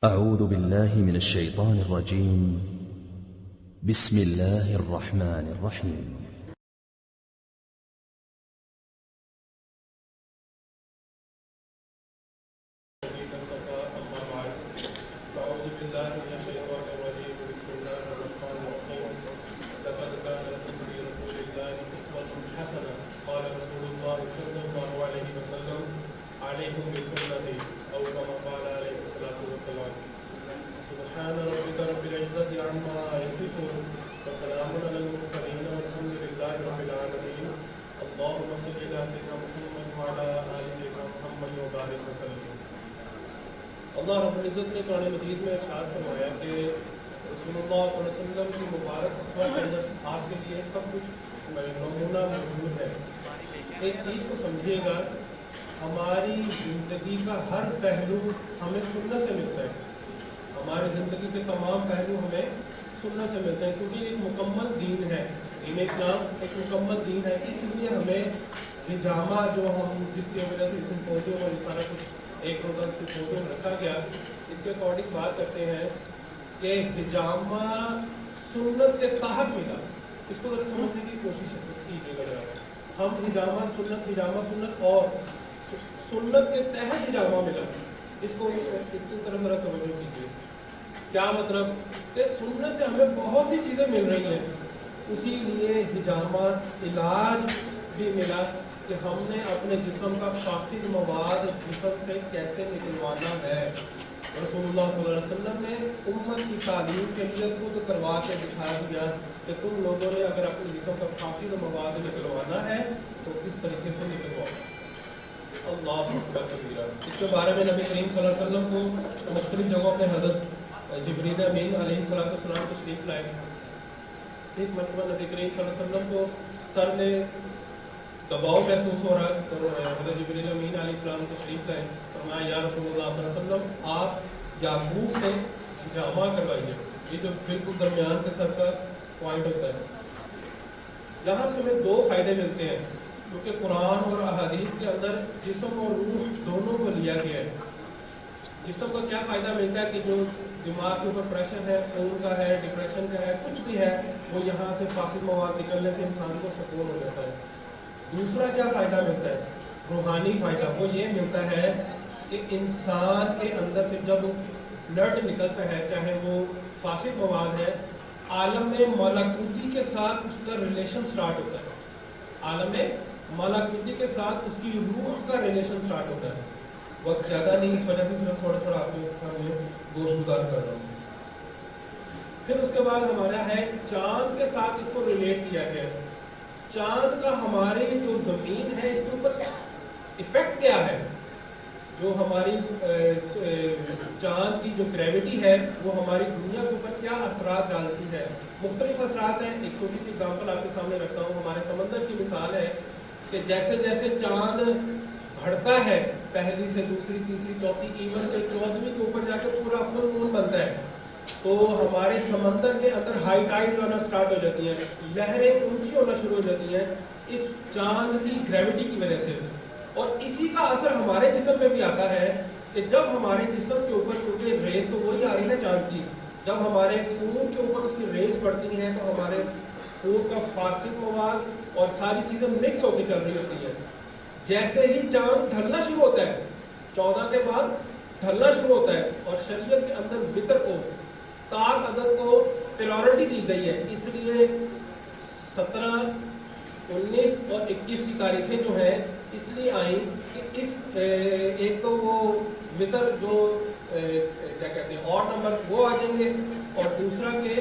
أعوذ بالله من الشيطان الرجيم. بسم الله الرحمن الرحيم. قال رسول الله صلى الله عليه وسلم عليكم بسنتي أو كما قال عليه الصلاة والسلام. سبحان ربك رب العزة عما يصفون وسلام على المرسلين والحمد لله رب العالمين. اللهم صل على سيدنا محمد وعلى آل سيدنا محمد وبارك وسلم. اللہ رب العزت نے قرآن مجید میں ارشاد فرمایا کہ رسول اللہ صلی اللہ علیہ وسلم کی مبارک اسوہ کے اندر آپ کے لیے سب کچھ نمونہ موجود ہے. ایک چیز کو سمجھیے گا، ہماری زندگی کا ہر پہلو ہمیں سنت سے ملتا ہے. ہماری زندگی کے تمام پہلو ہمیں سنت سے ملتے ہیں، کیونکہ ایک مکمل دین ہے. دین اسلام ایک مکمل دین ہے. اس لیے ہمیں ہجامہ جو ہم جس کی وجہ سے اس سمپوزیم اور یہ سارا کچھ ایک ہوگا سمپوزیم رکھا گیا، اس کے اکارڈنگ بات کرتے ہیں کہ ہجامہ سنت کے تحت ملا. اس کو ذرا سمجھنے کی کوشش کیجیے گا. ہم ہجامہ سنت اور سنت کے تحت ہجامہ ملا، اس کی طرف ذرا توجہ کیجیے. کیا مطلب کہ سنت سے ہمیں بہت سی چیزیں مل رہی ہیں، اسی لیے ہجامہ علاج بھی ملا کہ ہم نے اپنے جسم کا فاسد مواد جسم سے کیسے نکلوانا ہے. رسول اللہ صلی اللہ علیہ وسلم نے امت کی تعلیم کے لیے خود کروا کے دکھا دیا کہ تم لوگوں نے اگر اپنے جسم کا فاسد مواد نکلوانا ہے تو کس طریقے سے نکلواؤ. اللہ اکبر کبیرہ. اس کے بارے میں نبی کریم صلی اللہ علیہ وسلم کو مختلف جگہوں پہ حضرت جبریل امین علیہ السلام تشریف لائے. ایک مرتبہ نبی کریم صلی اللہ علیہ وسلم کو سر میں دباؤ محسوس ہو رہا ہے تو حضرت جبریل امین علیہ السلام تشریف لائے. فرمایا یا رسول اللہ صلی اللہ علیہ وسلم آپ یاقوت سے ہجامہ کروائیے. یہ جو بالکل درمیان کے سر کا پوائنٹ ہوتا ہے. یہاں سے ہمیں دو فائدے ملتے ہیں، کیونکہ قرآن اور احادیث کے اندر جسم اور روح دونوں کو لیا گیا ہے. جسم کا کیا فائدہ ملتا ہے کہ جو دماغ کے اوپر پریشر ہے، خون کا ہے، ڈپریشن کا ہے، کچھ بھی ہے، وہ یہاں سے فاسد مواد نکلنے سے انسان کو سکون ہو جاتا ہے. دوسرا کیا فائدہ ملتا ہے؟ روحانی فائدہ. وہ یہ ملتا ہے کہ انسان کے اندر سے جب بلڈ نکلتا ہے، چاہے وہ فاسد مواد ہے، عالم ملکوتی کے ساتھ اس کا ریلیشن سٹارٹ ہوتا ہے. عالم ملکوتی کے ساتھ اس کی روح کا ریلیشن سٹارٹ ہوتا ہے. وقت زیادہ نہیں، اس وجہ سے صرف تھوڑا تھوڑا آپ کے سامنے گوشت گزار کر رہا ہوں. پھر اس کے بعد ہمارا ہے چاند کے ساتھ اس کو ریلیٹ کیا گیا ہے. چاند کا ہماری جو زمین ہے اس کے اوپر ایفیکٹ کیا ہے؟ جو ہماری چاند کی جو گریوٹی ہے وہ ہماری دنیا کے اوپر کیا اثرات ڈالتی ہے؟ مختلف اثرات ہیں. ایک چھوٹی سی اگزامپل آپ کے سامنے رکھتا ہوں. ہمارے سمندر کی مثال ہے کہ جیسے جیسے چاند بڑھتا ہے، پہلی سے دوسری، تیسری، چوتھی، ایون سے 14ویں کے اوپر جا کے پورا فل مون بنتا ہے، تو ہمارے سمندر کے اندر ہائی ٹائڈز ہونا سٹارٹ ہو جاتی ہیں، لہریں اونچی ہونا شروع ہو جاتی ہیں اس چاند کی گریوٹی کی وجہ سے. اور اسی کا اثر ہمارے جسم میں بھی آتا ہے کہ جب ہمارے جسم کے اوپر، کیونکہ ریز تو وہی آ رہی ہے نا چاند کی، جب ہمارے خون کے اوپر اس کی ریز پڑتی ہیں تو ہمارے خون کا فاسد مواد اور ساری چیزیں مکس ہو کے چل رہی ہوتی ہیں. جیسے ہی چاند ڈھلنا شروع ہوتا ہے، 14 کے بعد ڈھلنا شروع ہوتا ہے، اور شریعت کے اندر وتر کو، تاک عدد کو پریورٹی دی گئی ہے. اس لیے 17، 19 اور 21 کی تاریخیں جو ہیں اس لیے آئیں کہ اس ایک تو وہ وتر جو کیا کہتے ہیں اور نمبر وہ آ جائیں گے، اور دوسرا کہ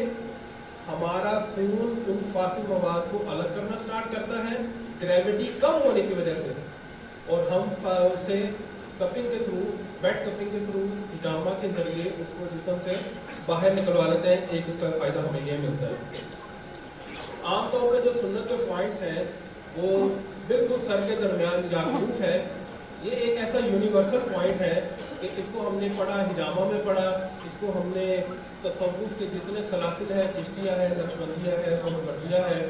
ہمارا خون ان فاسد مواد کو الگ کرنا سٹارٹ کرتا ہے گریوٹی کم ہونے کی وجہ سے، اور ہم اسے کپنگ کے تھرو، بیڈ کپنگ کے تھرو، ہجامہ کے ذریعے اس کو جسم سے باہر نکلوا لیتے ہیں. ایک اس کا فائدہ ہمیں یہ ملتا ہے. عام طور پہ جو سنت کے پوائنٹس ہیں وہ بالکل سر کے درمیان یاقوت ہے. یہ ایک ایسا یونیورسل پوائنٹ ہے کہ اس کو ہم نے پڑھا، ہجامہ میں پڑھا، اس کو ہم نے تصوف کے جتنے سلاسل ہیں، چشتیہ ہے، نقشبندیہ ہے، سہروردیہ ہے،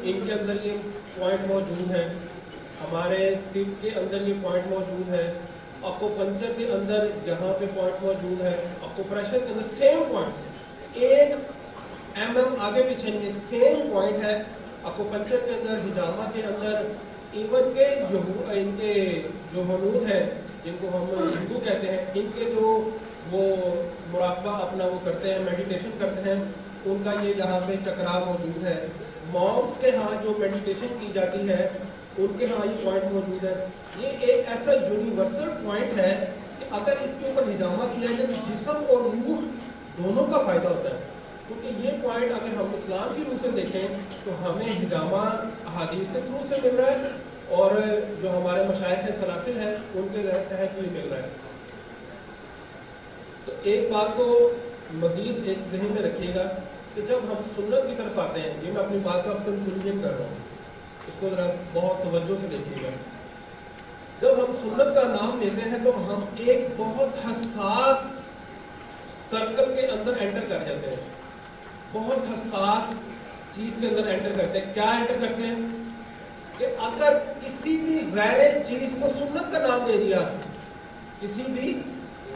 ان کے اندر یہ پوائنٹ موجود ہے. ہمارے طب کے اندر یہ پوائنٹ موجود ہے. اکوپنچر کے اندر جہاں پہ پوائنٹ موجود ہے، اکوپریشر کے اندر سیم پوائنٹس، ایک mm آگے پیچھے نہیں ہے، سیم پوائنٹ ہے اکوپنچر کے اندر، حجامہ کے اندر، ایون کے جو ان کے جو ہنود ہیں جن کو ہم ہندو کہتے ہیں، ان کے جو وہ مراقبہ اپنا وہ کرتے ہیں، میڈیٹیشن کرتے ہیں، ان کا یہ یہاں پہ چکرا موجود ہے. مونکس کے ہاں جو میڈیٹیشن کی جاتی ہے ان کے ہاں یہ پوائنٹ موجود ہے. یہ ایک ایسا یونیورسل پوائنٹ ہے کہ اگر اس کے اوپر حجامہ کیا جائے تو جسم اور روح دونوں کا فائدہ ہوتا ہے. کیونکہ یہ پوائنٹ اگر ہم اسلام کی روح سے دیکھیں تو ہمیں حجامہ احادیث کے تھرو سے مل رہا ہے، اور جو ہمارے مشائخ ہیں سلاسل ہیں ان کے تحت بھی مل رہا ہے. تو ایک بات کو مزید ایک ذہن میں رکھیے گا کہ جب ہم سنت کی طرف آتے ہیں، یہ میں اپنی بات کا کنکلوژن کر رہا ہوں، اس کو ذرا بہت توجہ سے دیکھیے گا. جب ہم سنت کا نام لیتے ہیں تو ہم ایک بہت حساس سرکل کے اندر انٹر کر جاتے ہیں، بہت حساس چیز کے اندر انٹر کرتے ہیں. کیا انٹر کرتے ہیں کہ اگر کسی بھی غیر چیز کو سنت کا نام دے دیا، کسی بھی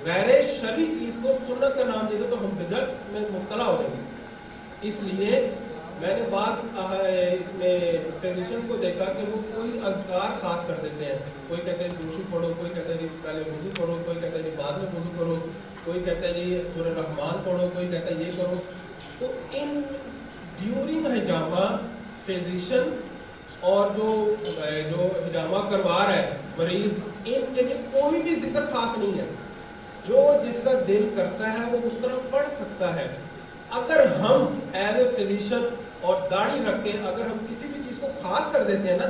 غیر شرعی چیز کو سنت کا نام دے دیا تو ہم بدعت میں مبتلا ہو جائیں گے. اس لیے میں نے بات اس میں فزیشنز کو دیکھا کہ وہ کوئی اذکار خاص کر دیتے ہیں. کوئی کہتے ہیں دوشو پڑھو، کوئی کہتا ہے جی پہلے وضو پڑھو، کوئی کہتا ہے جی بعد میں وضو کرو، کوئی کہتا ہے جی سورہ رحمان پڑھو، کوئی کہتا ہے یہ کرو. تو ان ڈیورنگ حجامہ فزیشن اور جو حجامہ کروا رہا ہے مریض، ان کے لیے کوئی بھی ذکر خاص نہیں ہے. جو جس کا دل کرتا ہے وہ اس طرح پڑھ سکتا ہے. اگر ہم ایز اے فزیشن اور داڑھی رکھ کے اگر ہم کسی بھی چیز کو خاص کر دیتے ہیں نا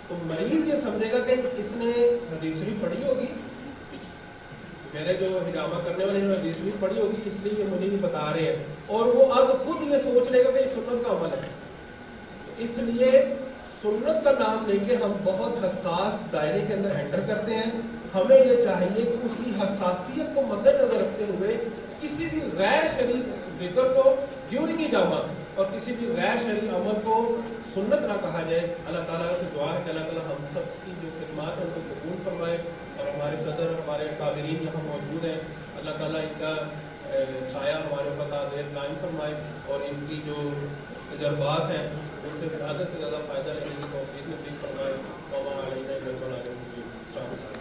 تو مریض یہ سمجھے گا کہ اس نے حدیث بھی پڑھی ہوگی، میرے جو حجامہ کرنے والے نے حدیث بھی پڑھی ہوگی اس لیے یہ مجھے نہیں بتا رہے ہیں، اور وہ اب خود یہ سوچ لے گا کہ یہ سنت کا عمل ہے. اس لیے سنت کا نام لے کے ہم بہت حساس دائرے کے اندر انٹر کرتے ہیں. ہمیں یہ چاہیے کہ اس کی حساسیت کو مد نظر رکھتے ہوئے کسی بھی غیر شرعی ذکر کو ڈیورنگ حجامہ اور کسی بھی غیر شرعی عمل کو سنت نہ کہا جائے. اللہ تعالیٰ سے دعا ہے کہ اللہ تعالیٰ ہم سب کی جو خدمات ہیں ان کو قبول فرمائے، اور ہمارے صدر ہمارے قابرین یہاں موجود ہیں، اللہ تعالیٰ ان کا سایہ ہمارے اوپر دیر قائم فرمائے، اور ان کی جو تجربات ہیں ان سے زیادہ فائدہ لینے کی توفیق نصیب فرمائے. وما علینا الا البلاغ المبین.